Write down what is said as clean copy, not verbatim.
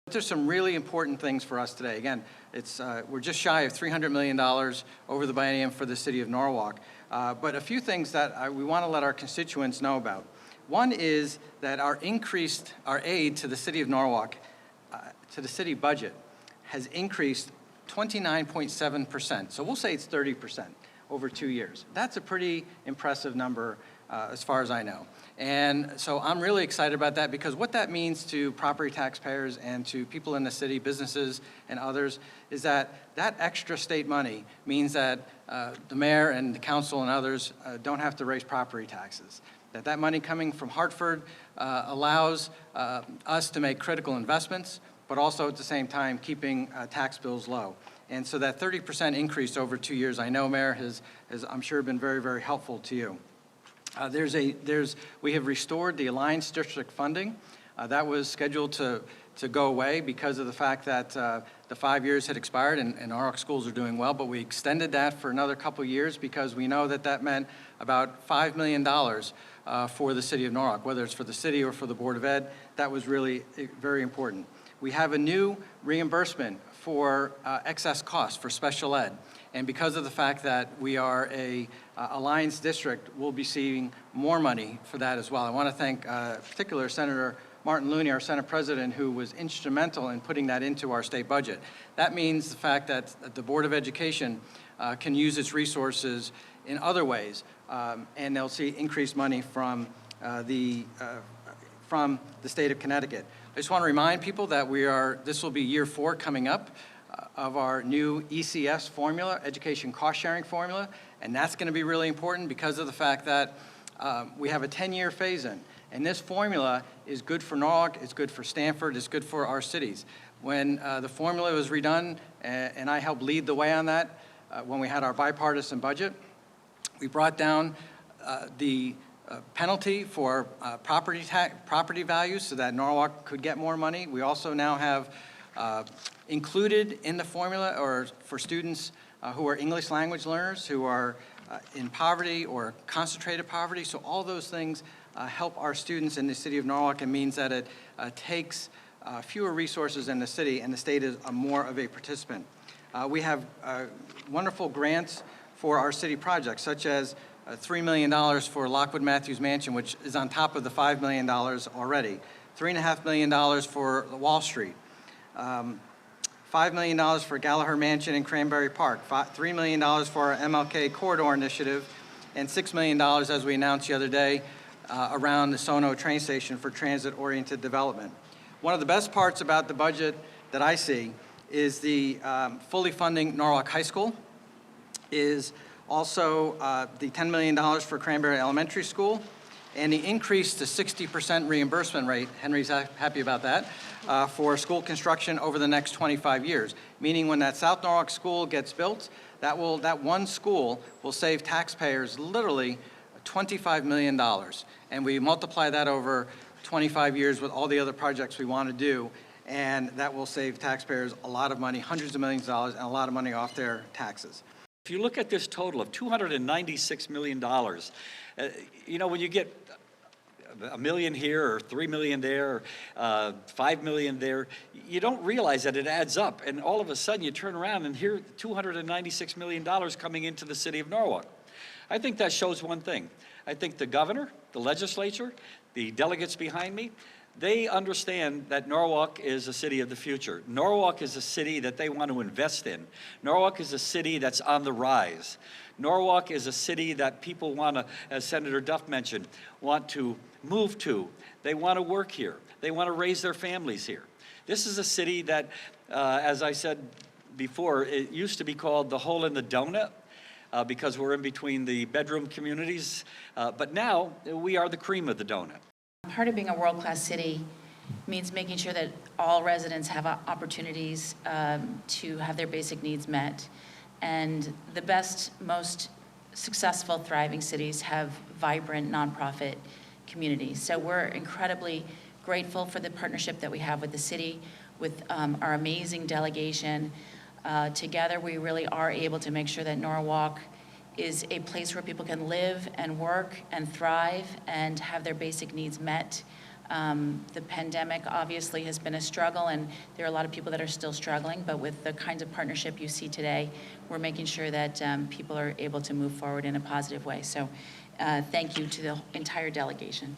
There's some really important things for us today. Again, we're just shy of $300 million over the biennium for the city of Norwalk. But a few things that we want to let our constituents know about. One is that our aid to the city of Norwalk, to the city budget, has increased 29.7%. So we'll say it's 30% over 2 years. That's a pretty impressive number as far as I know. And so I'm really excited about that, because what that means to property taxpayers and to people in the city, businesses and others, is that that extra state money means that the mayor and the council and others don't have to raise property taxes. That money coming from Hartford allows us to make critical investments, but also at the same time keeping tax bills low. And so that 30% increase over 2 years, I know, Mayor, has I'm sure been very, very helpful to you. We have restored the Alliance District funding. That was scheduled to go away because of the fact that the 5 years had expired and Norwalk schools are doing well, but we extended that for another couple of years because we know that that meant about $5 million for the city of Norwalk, whether it's for the city or for the Board of Ed. That was really very important. We have a new reimbursement for excess costs for special ed. And because of the fact that we are a Alliance district, we'll be seeing more money for that as well. I want to thank particular Senator Martin Looney, our Senate President, who was instrumental in putting that into our state budget. That means the fact that the Board of Education can use its resources in other ways, and they'll see increased money from the state of Connecticut. I just want to remind people that this will be year 4 coming up of our new ECS formula, Education Cost Sharing Formula, and that's going to be really important because of the fact that we have a 10-year phase-in, and this formula is good for Norwalk, it's good for Stamford, it's good for our cities. When the formula was redone, and I helped lead the way on that, when we had our bipartisan budget, we brought down the penalty for property values so that Norwalk could get more money. We also now have included in the formula, or for students who are English language learners who are in poverty or concentrated poverty. So all those things help our students in the city of Norwalk, and means that it takes fewer resources in the city, and the state is more of a participant. We have wonderful grants for our city projects, such as $3 million for Lockwood Matthews Mansion, which is on top of the $5 million already. $3.5 million for Wall Street. $5 million for Gallagher Mansion in Cranberry Park. $3 million for our MLK Corridor Initiative, and $6 million, as we announced the other day, around the Sono train station for transit-oriented development. One of the best parts about the budget that I see is the fully funding Norwalk High School, is also the $10 million for Cranberry Elementary School, and the increase to 60% reimbursement rate, Henry's happy about that, for school construction over the next 25 years. Meaning when that South Norwalk school gets built, that one school will save taxpayers literally $25 million. And we multiply that over 25 years with all the other projects we want to do, and that will save taxpayers a lot of money, hundreds of millions of dollars, and a lot of money off their taxes. If you look at this total of $296 million, you know, when you get $1 million here or $3 million there, or $5 million there, you don't realize that it adds up. And all of a sudden you turn around and hear $296 million coming into the city of Norwalk. I think that shows one thing. I think the governor, the legislature, the delegates behind me, they understand that Norwalk is a city of the future. Norwalk is a city that they want to invest in. Norwalk is a city that's on the rise. Norwalk is a city that people want to, as Senator Duff mentioned, want to move to. They want to work here. They want to raise their families here. This is a city that, as I said before, it used to be called the hole in the donut, because we're in between the bedroom communities, but now we are the cream of the donut. Part of being a world-class city means making sure that all residents have opportunities to have their basic needs met. And the best, most successful, thriving cities have vibrant nonprofit communities. So we're incredibly grateful for the partnership that we have with the city, with our amazing delegation. Together, we really are able to make sure that Norwalk is a place where people can live and work and thrive and have their basic needs met The pandemic obviously has been a struggle, and there are a lot of people that are still struggling, but with the kinds of partnership you see today, we're making sure that people are able to move forward in a positive way. So thank you to the entire delegation.